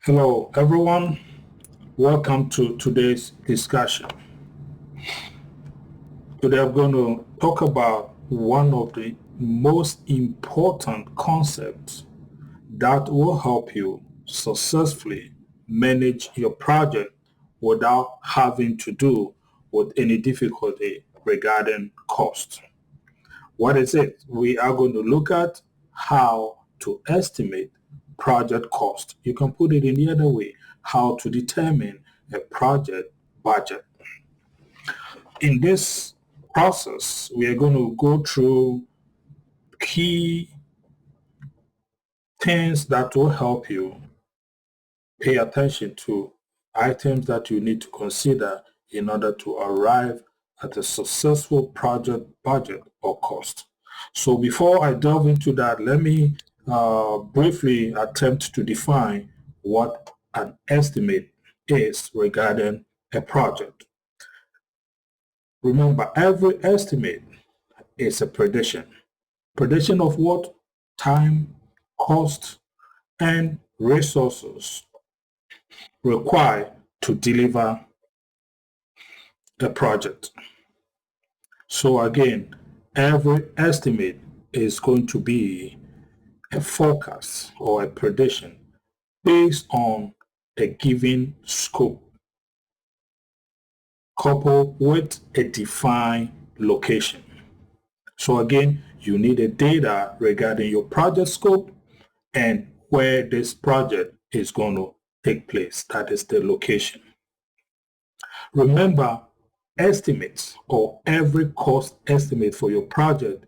Hello, everyone. Welcome to today's discussion. Today, I'm going to talk about one of the most important concepts that will help you successfully manage your project without having to do with any difficulty regarding cost. What is it? We are going to look at how to estimate project cost. You can put it in the other way, how to determine a project budget. In this process, we are going to go through key things that will help you pay attention to items that you need to consider in order to arrive at a successful project budget or cost. So before I delve into that, let me briefly attempt to define what an estimate is regarding a project. Remember, every estimate is a prediction. Prediction of what? Time, cost, and resources required to deliver a project. So again, every estimate is going to be a forecast or a prediction based on a given scope coupled with a defined location. So again, you need a data regarding your project scope and where this project is going to take place. That is the location. Remember, estimates or every cost estimate for your project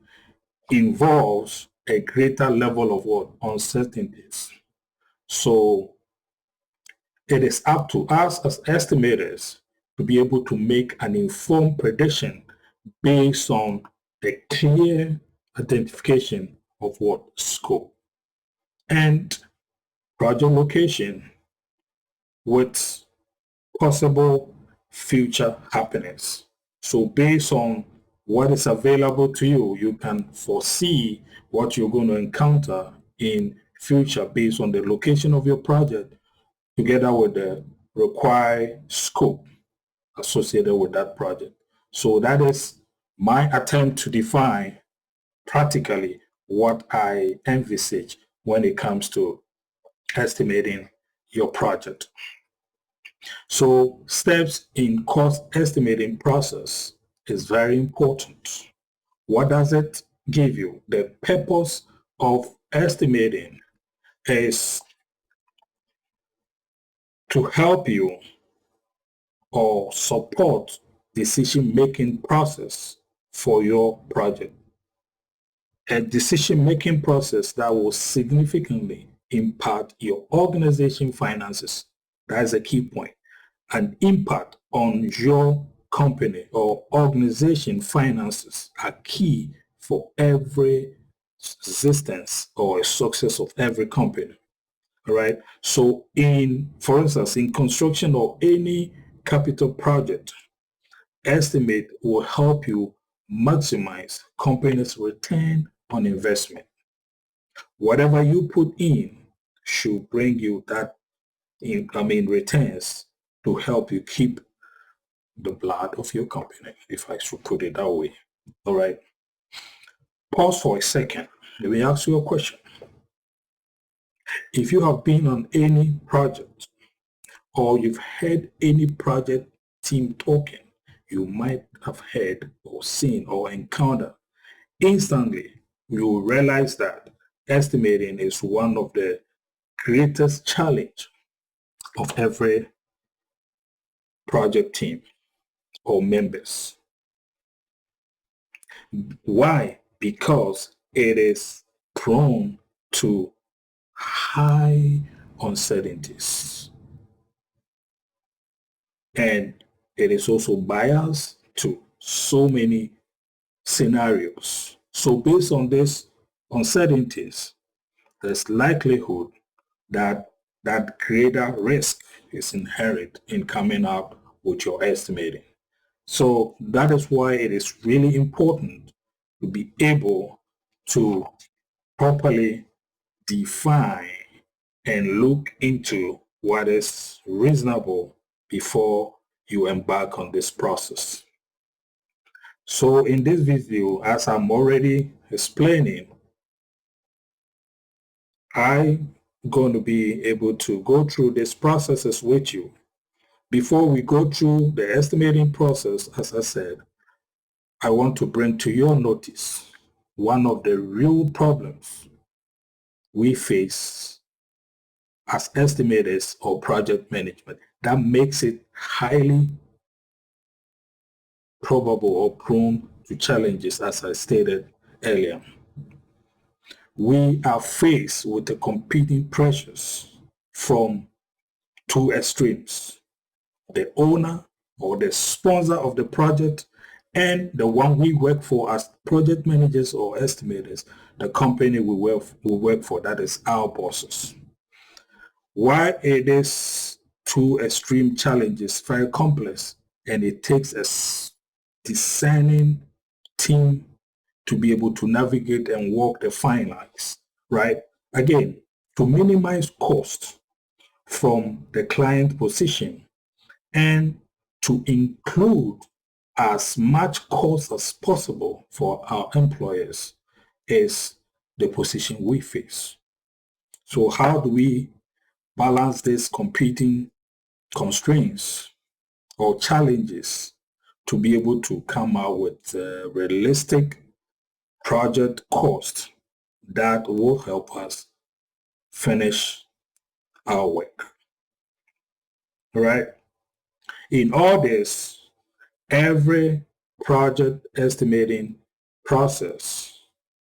involves a greater level of what? Uncertainties. So it is up to us as estimators to be able to make an informed prediction based on a clear identification of what? Scope and project location with possible future happenings. So based on what is available to you, you can foresee what you're going to encounter in future based on the location of your project together with the required scope associated with that project. So that is my attempt to define practically what I envisage when it comes to estimating your project. So steps in cost estimating process is very important. What does it give you? The purpose of estimating is to help you or support decision-making process for your project. A decision-making process that will significantly impact your organization finances. That is a key point. An impact on your company or organization finances are key for every existence or success of every company. All right. So for instance, in construction or any capital project, estimate will help you maximize company's return on investment. Whatever you put in should bring you that returns to help you keep the blood of your company, if I should put it that way. All right. Pause for a second. Let me ask you a question. If you have been on any project or you've heard any project team talking, you might have heard or seen or encountered instantly, you will realize that estimating is one of the greatest challenge of every project team or members. Why? Because it is prone to high uncertainties. And it is also biased to so many scenarios. So based on these uncertainties, there's likelihood that that greater risk is inherent in coming up with your estimating. So that is why it is really important to be able to properly define and look into what is reasonable before you embark on this process. So in this video, as I'm already explaining, I'm going to be able to go through these processes with you. Before we go through the estimating process, as I said, I want to bring to your notice one of the real problems we face as estimators or project management that makes it highly probable or prone to challenges, as I stated earlier. We are faced with the competing pressures from two extremes: the owner or the sponsor of the project and the one we work for as project managers or estimators, the company we work for, that is our bosses. Why it is two extreme challenges, very complex, and it takes a discerning team to be able to navigate and walk the fine lines, right? Again, to minimize cost from the client position and to include as much cost as possible for our employers is the position we face. So how do we balance these competing constraints or challenges to be able to come out with a realistic project cost that will help us finish our work? All right. In all this, every project estimating process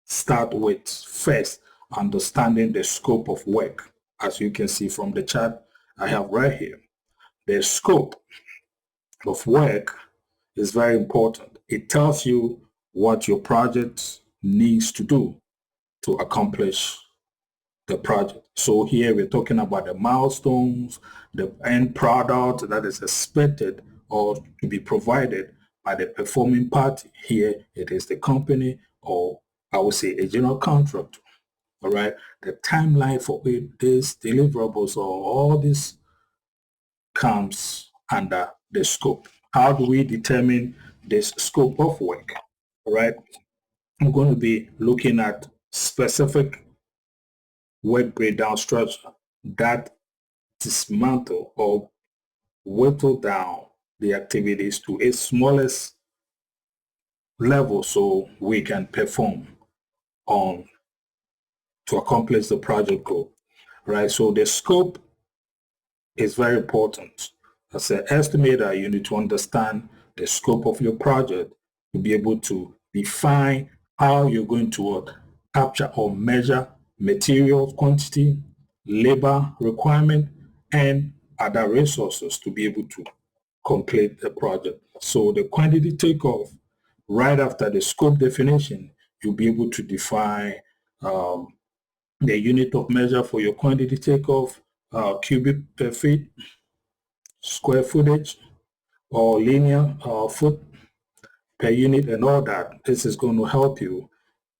start with first understanding the scope of work. As you can see from the chart I have right here, the scope of work is very important. It tells you what your project needs to do to accomplish the project. So here we're talking about the milestones, the end product that is expected or to be provided by the performing party. Here it is the company, or I would say a general contractor. All right, the timeline for it, these deliverables, or all this comes under the scope. How do we determine this scope of work? All right, I'm going to be looking at specific work breakdown structure that dismantle or whittle down the activities to its smallest level so we can perform on to accomplish the project goal, right? So the scope is very important. As an estimator, you need to understand the scope of your project to be able to define how you're going to capture or measure material quantity, labor requirement, and other resources to be able to complete the project. So the quantity takeoff, right after the scope definition, you'll be able to define the unit of measure for your quantity takeoff, cubic per feet, square footage, or linear foot per unit, and all that. This is going to help you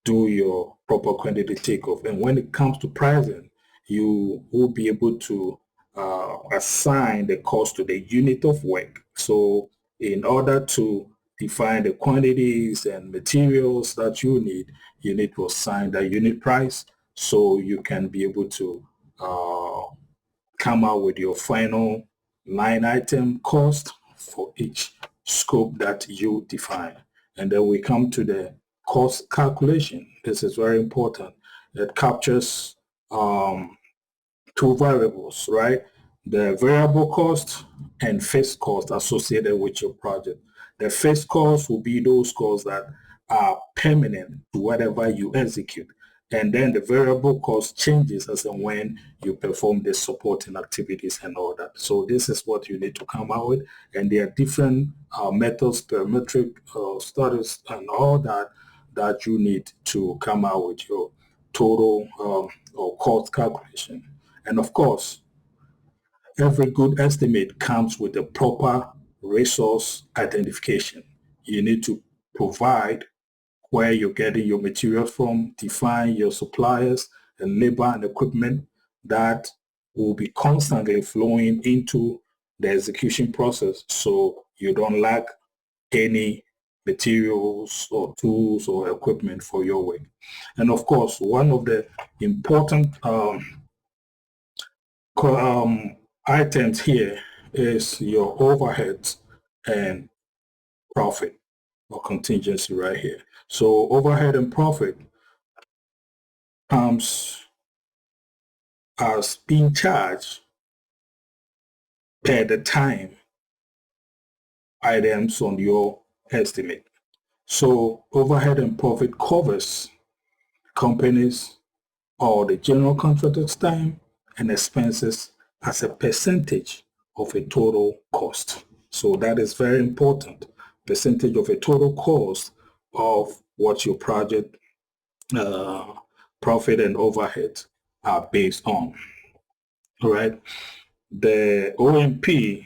do your proper quantity takeoff. And when it comes to pricing, you will be able to assign the cost to the unit of work. So in order to define the quantities and materials that you need to assign the unit price so you can be able to come out with your final line item cost for each scope that you define. And then we come to the cost calculation. This is very important. It captures two variables, right? The variable cost and fixed cost associated with your project. The fixed cost will be those costs that are permanent to whatever you execute. And then the variable cost changes as and when you perform the supporting activities and all that. So this is what you need to come out with. And there are different methods, parametric studies and all that you need to come out with your total or cost calculation. And of course, every good estimate comes with a proper resource identification. You need to provide where you're getting your materials from, define your suppliers and labor and equipment that will be constantly flowing into the execution process, so you don't lack any materials or tools or equipment for your work. And of course, one of the important items here is your overheads and profit or contingency right here. So overhead and profit comes as being charged per the time items on your estimate. So overhead and profit covers companies or the general contractor's time and expenses as a percentage of a total cost. So that is very important. Percentage of a total cost of what your project profit and overhead are based on. All right. The OMP,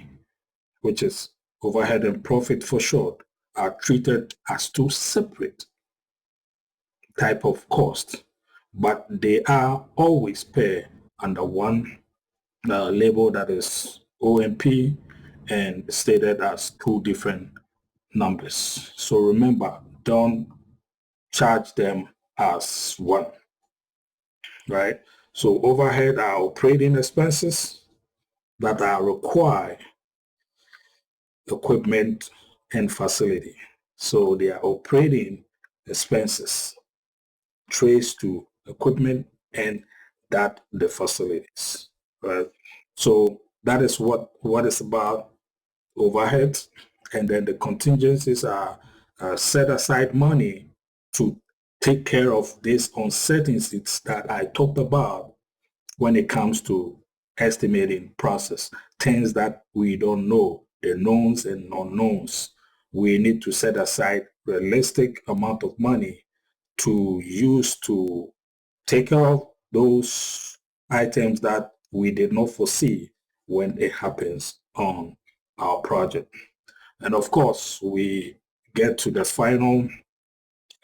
which is overhead and profit for short, are treated as two separate type of cost, but they are always paired under one label, that is OMP, and stated as two different numbers. So remember, don't charge them as one, right? So overhead are operating expenses that are required equipment and facility. So they are operating expenses traced to equipment and that the facilities, right? So that is what is about overheads. And then the contingencies are set aside money to take care of these uncertainties that I talked about when it comes to estimating process, things that we don't know, the knowns and unknowns. We need to set aside realistic amount of money to use to take care of those items that we did not foresee when it happens on our project. And of course, we get to the final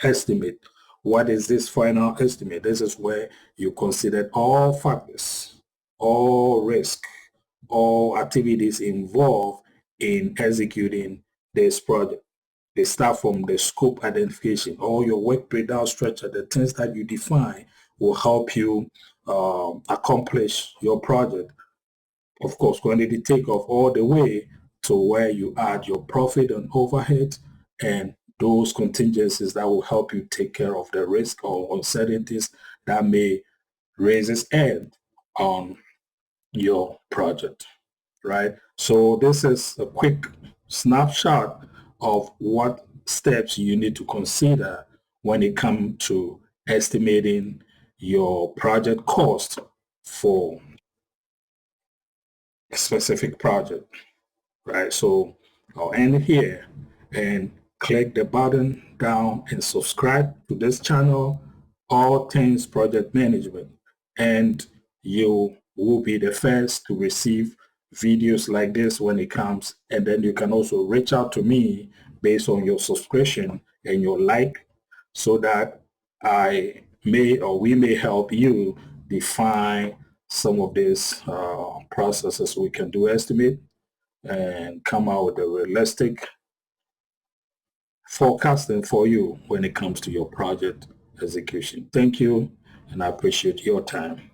estimate. What is this final estimate? This is where you consider all factors, all risk, all activities involved in executing this project. They start from the scope identification. All your work breakdown structure, the things that you define will help you accomplish your project. Of course, quantity takeoff all the way to where you add your profit and overhead and those contingencies that will help you take care of the risk or uncertainties that may raise its end on your project, right? So this is a quick snapshot of what steps you need to consider when it comes to estimating your project cost for a specific project, right? So I'll end here and click the button down and subscribe to this channel, All Things Project Management, and you will be the first to receive videos like this when it comes. And then you can also reach out to me based on your subscription and your like, so that I may or we may help you define some of these processes we can do estimate and come out with a realistic forecasting for you when it comes to your project execution. Thank you, and I appreciate your time.